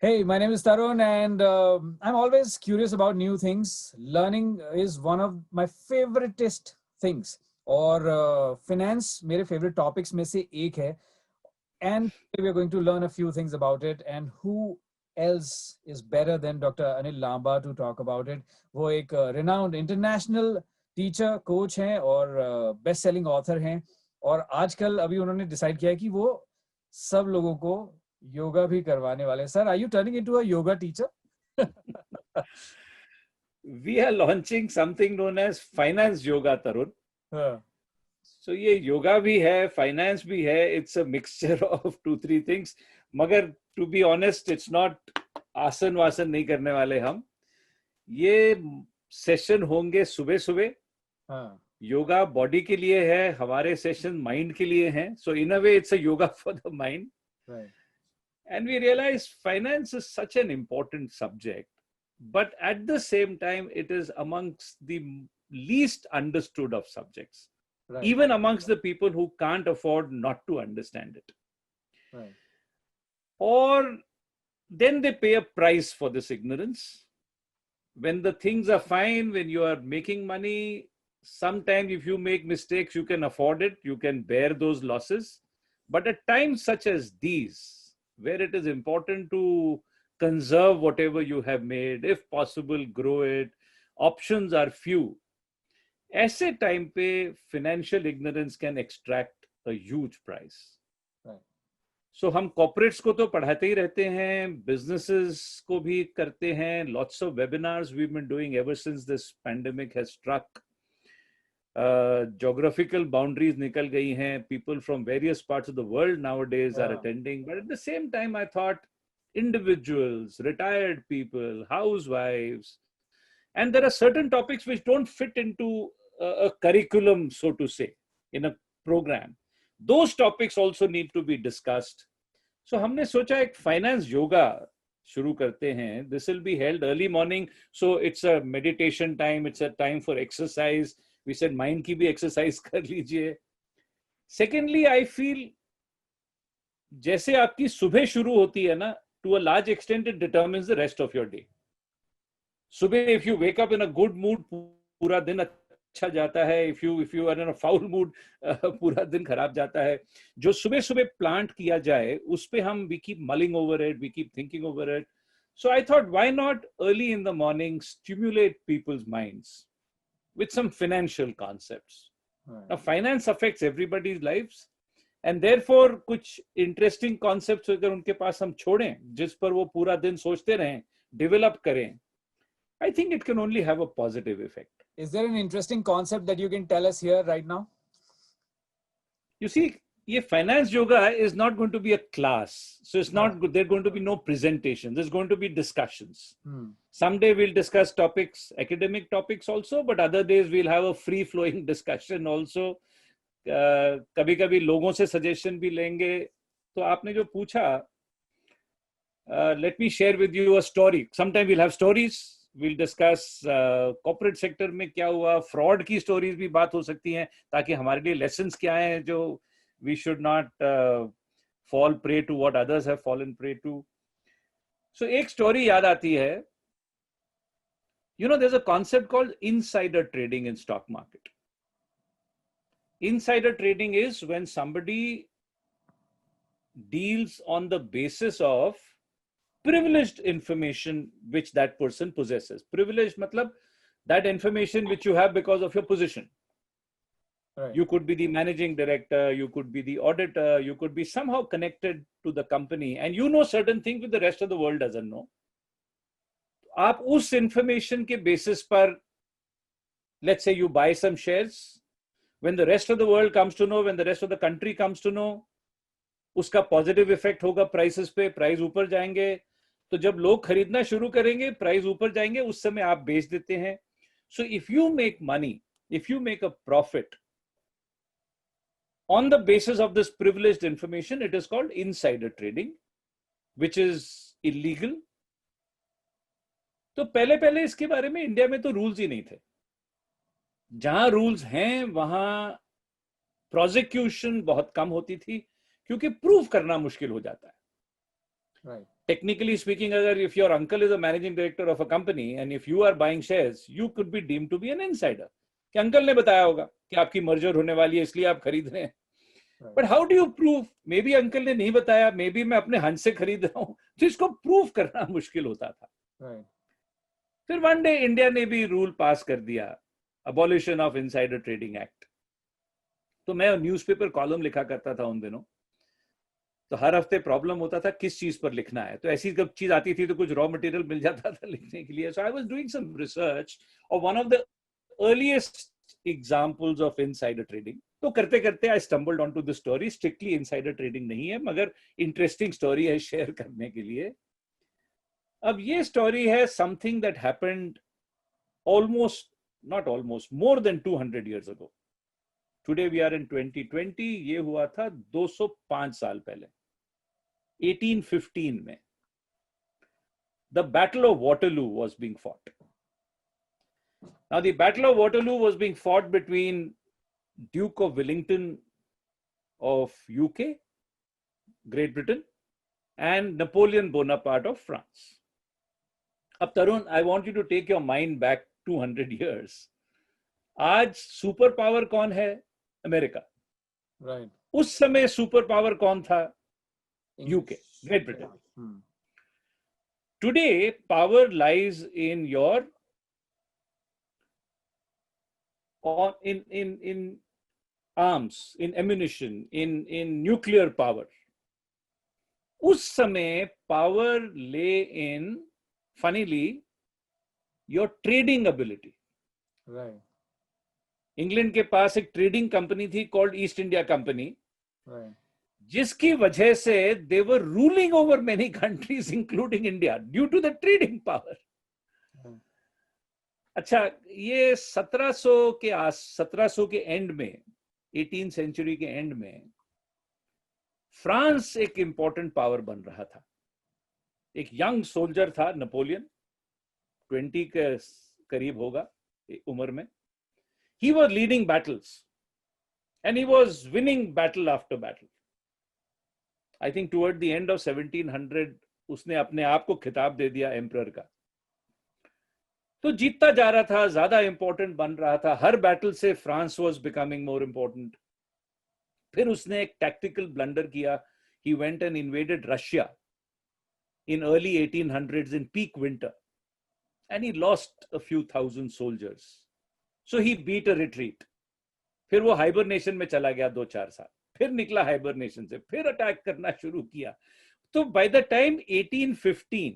Hey, my name is Tarun, and I'm always curious about new things. Learning is one of my favoriteest things. और finance मेरे favorite topics में से एक है. And we are going to learn a few things about it. And who else is better than Dr. Anil Lamba to talk about it? वो एक renowned international teacher, coach हैं और best-selling author हैं. और आजकल अभी उन्होंने decide किया है कि वो सब लोगों को योगा भी करवाने वाले. Sir, are you turning into a yoga teacher? We are launching something known as finance yoga, Tarun. So ये yoga भी है, finance भी है. It's a mixture of 2-3 things. मगर to be honest, it's not आसन वासन नहीं करने वाले हम. ये सेशन होंगे सुबह सुबह. योगा बॉडी के लिए है, हमारे सेशन माइंड के लिए हैं. So in a way, it's a yoga for the mind. Right. And we realize finance is such an important subject, but at the same time, it is amongst the least understood of subjects, Right. even amongst the people who can't afford not to understand it. Right. Or then they pay a price for this ignorance. When the things are fine, when you are making money, sometimes if you make mistakes, you can afford it, you can bear those losses. But at times such as these, where it is important to conserve whatever you have made, if possible, grow it, options are few. ऐसे time पे financial ignorance can extract a huge price. Right. So हम corporates को तो पढ़ाते ही रहते हैं, businesses को भी करते हैं. Lots of webinars we've been doing ever since this pandemic has struck. Geographical boundaries nikal gayi hain. People from various parts of the world nowadays are attending. But at the same time, I thought individuals, retired people, housewives, and there are certain topics which don't fit into a curriculum, so to say, in a program. Those topics also need to be discussed. So हमने सोचा एक finance yoga शुरू करते हैं. This will be held early morning. So it's a meditation time. It's a time for exercise. We said mind की भी exercise कर लीजिए. Secondly, I feel जैसे आपकी सुबह शुरू होती है ना, to a large extent it determines the rest of your day. सुबह if you wake up in a good mood, पूरा दिन अच्छा जाता है. If you are in a foul mood, पूरा दिन खराब जाता है. जो सुबह सुबह plant किया जाए, उस पे हम we keep mulling over it, we keep thinking over it. So I thought, why not early in the morning stimulate people's minds with some financial concepts. Right. Now, finance affects everybody's lives, and therefore, कुछ interesting concepts अगर उनके पास हम छोड़ें, जिस पर वो पूरा दिन सोचते रहें, develop करें, I think it can only have a positive effect. Is there an interesting concept that you can tell us here right now? You see, ये finance yoga is not going to be a class, so it's not. There are going to be no presentations. There's going to be discussions. Someday we'll discuss topics, academic topics also, but other days we'll have a free-flowing discussion also. कभी-कभी लोगों से suggestion भी लेंगे. तो आपने जो पूछा, let me share with you a story. Sometime we'll have stories. We'll discuss corporate sector में क्या हुआ, fraud की stories भी बात हो सकती हैं, ताकि हमारे लिए lessons क्या हैं जो we should not fall prey to what others have fallen prey to. So एक story याद आती है. You know, there's a concept called insider trading in stock market. Insider trading is when somebody deals on the basis of privileged information which that person possesses. Privileged matlab that information which you have because of your position. Right. You could be the managing director, you could be the auditor, you could be somehow connected to the company, and you know certain things which the rest of the world doesn't know. आप उस information के basis पर, let's say you buy some shares, when the rest of the world comes to know, when the rest of the country comes to know, उसका positive effect होगा prices पे, price ऊपर जाएंगे. तो जब लोग खरीदना शुरू करेंगे, price ऊपर जाएंगे, उस समय आप बेच देते हैं. So if you make money, if you make a profit on the basis of this privileged information, it is called insider trading, which is illegal. तो पहले इसके बारे में इंडिया में तो रूल्स ही नहीं थे. जहां रूल्स हैं वहां प्रोसिक्यूशन बहुत कम होती थी, क्योंकि प्रूव करना मुश्किल हो जाता है. Right. technically speaking, agar if your uncle is a managing director of a company and if you are buying shares, you could be deemed to be an insider. कि अंकल ने बताया होगा कि आपकी मर्जर होने वाली है इसलिए आप खरीद रहे हैं. But how do you prove? May be uncle ने नहीं बताया, मे बी मैं अपने हंस से खरीद रहा हूं, तो इसको प्रूव करना मुश्किल होता था. फिर वन डे इंडिया ने भी रूल पास कर दिया, abolition of insider trading act. तो मैं न्यूज़पेपर कॉलम लिखा करता था उन दिनों, तो हर हफ्ते प्रॉब्लम होता था किस चीज पर लिखना है. तो ऐसी जब चीज आती थी तो कुछ रॉ मटेरियल मिल जाता था लिखने के लिए. So I was doing some research और one of the earliest examples of insider trading. तो करते करते I stumbled on to the story. Strictly insider trading नहीं है, मगर इंटरेस्टिंग स्टोरी है शेयर करने के लिए. अब ये स्टोरी है something that happened almost, not almost, more than 200 years ago. Today we are in 2020. ये हुआ था 205 साल पहले, 1815 में. The Battle of Waterloo was being fought. Now, the Battle of Waterloo was being fought between Duke of Wellington of UK, Great Britain, and Napoleon Bonaparte of France. अब तरुण, I want you to take your mind back 200 years. आज super power कौन है? America. Right. उस समय super power कौन था? UK, Great Britain. Today, power lies in your in arms, in ammunition, in nuclear power. उस समय power lay in, funnily, your trading ability. Right. England के पास एक ट्रेडिंग कंपनी थी called East India Company, Right. जिसकी वजह से they were ruling over many countries including India due to the trading power. अच्छा, ये 1700 के एंड में, 18th सेंचुरी के एंड में फ्रांस एक इंपॉर्टेंट पावर बन रहा था. एक यंग सोल्जर था नेपोलियन, 20 के करीब होगा उम्र में. He was leading battles and he was winning battle after battle. I think toward the end of 1700 उसने अपने आप को खिताब दे दिया एम्परर का. तो जीतता जा रहा था, ज्यादा इंपॉर्टेंट बन रहा था. हर बैटल से France was becoming more important. फिर उसने एक टैक्टिकल ब्लंडर किया. He went and invaded Russia in early 1800s in peak winter and he lost a few thousand soldiers. So he beat a retreat. फिर वो hibernation में चला गया 2-4 साल. फिर निकला हाइबरनेशन से, फिर अटैक करना शुरू किया. तो by the time 1815,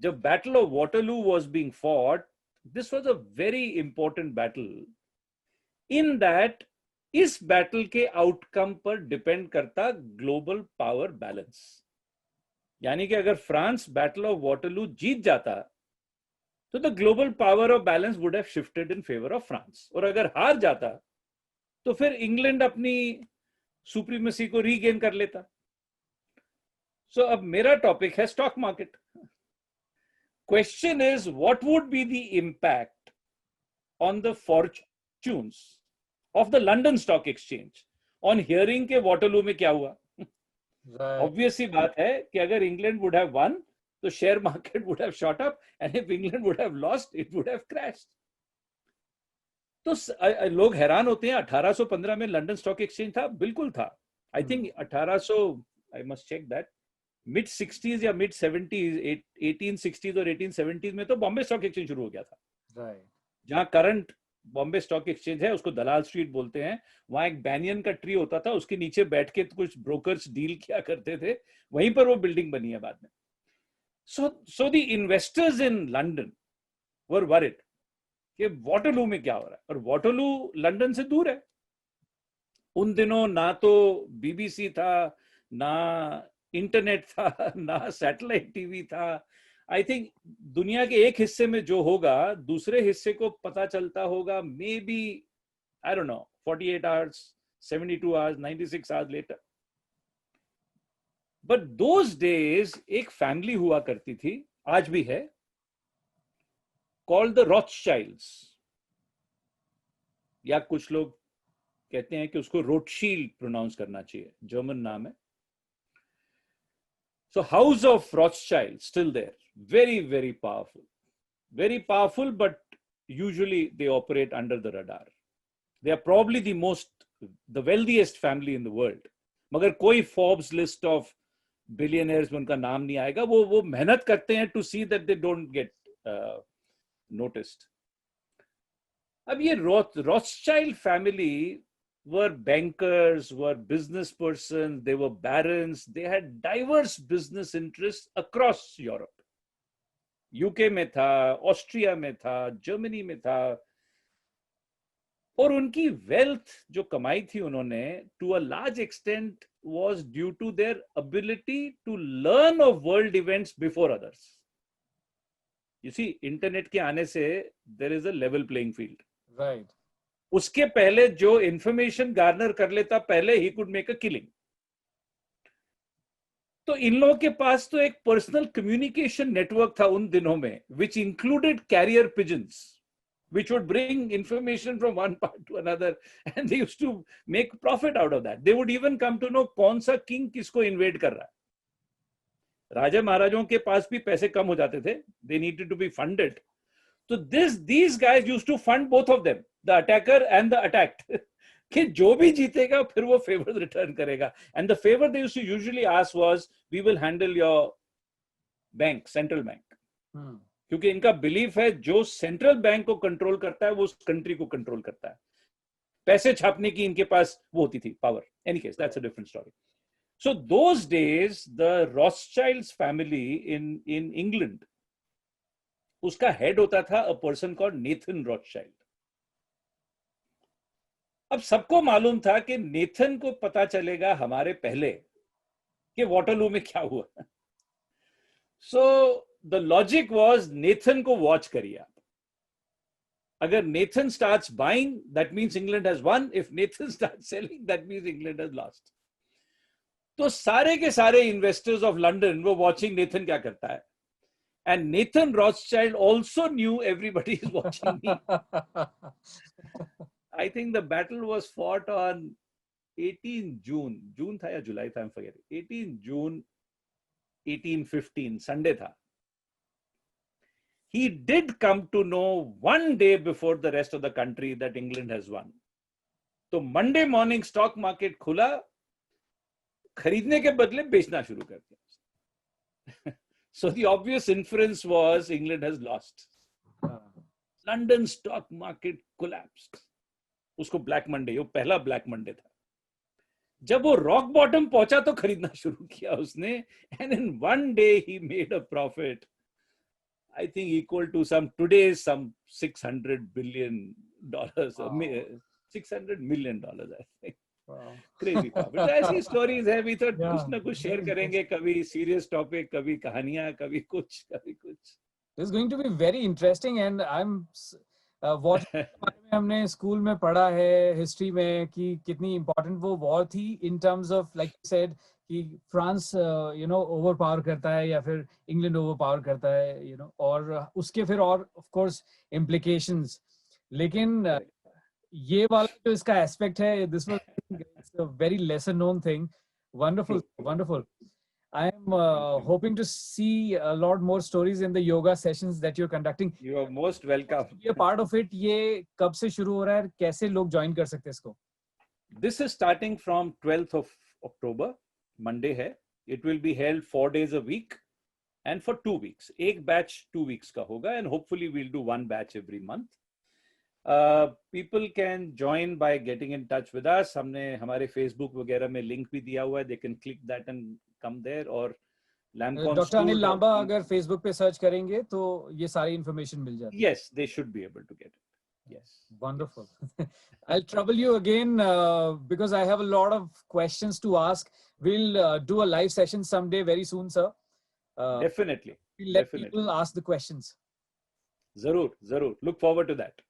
जब battle of Waterloo was being fought, this was a very important battle in that इस बैटल के आउटकम पर डिपेंड करता ग्लोबल पावर बैलेंस. यानी कि अगर फ्रांस बैटल ऑफ वाटरलू जीत जाता तो the global power of balance would have shifted in favour of France. और अगर हार जाता तो फिर इंग्लैंड अपनी सुप्रीमेसी को रीगेन कर लेता. सो अब मेरा टॉपिक है stock market. Question is what would be the impact on the fortunes of the London stock exchange on hearing के वाटरलू में क्या हुआ. ऑब्वियस सी बात है कि अगर इंग्लैंड वुड हैव वन तो share market would have shot up and if England would have lost it would have crashed. तो लोग हैरान होते हैं. 1815 में लंदन स्टॉक एक्सचेंज था? बिल्कुल था. I think 1800, I must check that, mid 60s या मिड 70s, 1860s और 1870s में तो बॉम्बे स्टॉक एक्सचेंज शुरू हो गया था. Right. जहां करंट बॉम्बे स्टॉक एक्सचेंज है उसको दलाल स्ट्रीट बोलते हैं. वहां एक बैनियन का ट्री होता था, उसके नीचे बैठ के कुछ ब्रोकर्स डील किया करते थे. वहीं पर वो बिल्डिंग बनी है बाद में. So the investors in London were worried कि वाटरलू में क्या हो रहा है. और वाटरलू लंदन से दूर है. उन दिनों ना तो बीबीसी था, ना इंटरनेट था, ना सैटेलाइट टीवी था. आई थिंक दुनिया के एक हिस्से में जो होगा दूसरे हिस्से को पता चलता होगा may be, I don't know, 48 hours, 72 hours, 96 hours later. But those days एक फैमिली हुआ करती थी, आज भी है, कॉल्ड द रॉथस्चाइल्ड्स, या कुछ लोग कहते हैं कि उसको रोथशील्ड प्रोनाउंस करना चाहिए, जर्मन नाम है. So House of Rothschild, still there. Very, very powerful. Very powerful, but usually they operate under the radar. They are probably the wealthiest family in the world. मगर कोई Forbes list of billionaires में उनका नाम नहीं आएगा. वो मेहनत करते हैं to see that they don't get noticed. अब ये Rothschild family were bankers, were business persons, they were barons, they had diverse business interests across Europe. UK में था, ऑस्ट्रिया में था, जर्मनी में था, और उनकी वेल्थ जो कमाई थी उन्होंने to a large extent was due to their ability to learn of world events before others. You see, internet के आने से there is a level playing field. Right. उसके पहले जो इंफॉर्मेशन गार्नर कर लेता पहले he could make a killing. तो इन लोगों के पास तो एक पर्सनल कम्युनिकेशन नेटवर्क था उन दिनों में, which included carrier pigeons, which would bring information from one part to another, and they used to make profit out of that. They would even come to know कौन सा king किसको invade कर रहा है. राजा महाराजों के पास भी पैसे कम हो जाते थे. They needed to be funded. So these guys used to fund both of them, the attacker and the attacked. कि जो भी जीतेगा फिर वो फेवर रिटर्न करेगा. And the favor they used to usually ask was, we will handle your bank, central bank. क्योंकि इनका belief है जो सेंट्रल बैंक को कंट्रोल करता है वो उस कंट्री को कंट्रोल करता है. पैसे छापने की इनके पास वो होती थी power. Any case, that's a different story. So those days the रॉथस्चाइल्ड्स family in England, उसका हेड होता था a person called Nathan Rothschild. अब सबको मालूम था कि नेथन को पता चलेगा हमारे पहले कि वाटरलू में क्या हुआ. सो the logic was नेथन को वॉच करिए आप. अगर Nathan starts buying, that means England has won. If Nathan starts selling, that means England has lost. तो सारे के सारे investors of London were watching Nathan क्या करता है. And Nathan Rothschild also knew everybody is watching me. I think the battle was fought on 18 June. June था या जुलाई था, I'm forgetting. 18 June 1815, Sunday था. He did come to know one day before the rest of the country that England has won. तो Monday morning stock market खुला, खरीदने के बदले बेचना शुरू कर दिया. So the obvious inference was England has lost. London stock market collapsed. उसको Black Monday, वो पहला Black Monday था. जब वो rock bottom पहुंचा तो खरीदना शुरू किया उसने, and in one day he made a profit, I think equal to today's $600 billion, wow. $600 million, I think. Wow. Crazy profit. तो ऐसी stories है. We thought कुछ ना कुछ share करेंगे, कभी serious topic, कभी कहानियां, कभी कुछ. It's going to be very interesting, and I'm what हमने स्कूल में पढ़ा है हिस्ट्री में कि कितनी important वो war थी in terms of, like you said, कि फ्रांस ओवर पावर करता है या फिर इंग्लैंड ओवर पावर करता है, और उसके फिर और ऑफ कोर्स इम्प्लीकेशंस. लेकिन ये वाला जो इसका एस्पेक्ट है, this was a very lesser known thing. Wonderful. I am hoping to see a lot more stories in the yoga sessions that you're conducting. You are most welcome. ये part of it, ये कब से शुरू हो रहा है, कैसे लोग ज्वाइन कर सकते हैं इसको? This is starting from 12th of October. Monday है. It will be held 4 days a week and for 2 weeks. एक batch 2 weeks का होगा, and hopefully we'll do one batch every month. People can join by getting in touch with us. हमने हमारे Facebook वगैरह में link भी दिया हुआ है. They can click that and come there. और Dr. Anil Lamba अगर Facebook पे search करेंगे तो ये सारी information मिल जाती है. Yes, they should be able to get it. Yes. Wonderful. I'll trouble you again because I have a lot of questions to ask. We'll do a live session someday very soon, sir. Definitely. We'll let people ask the questions. Zarur. Look forward to that.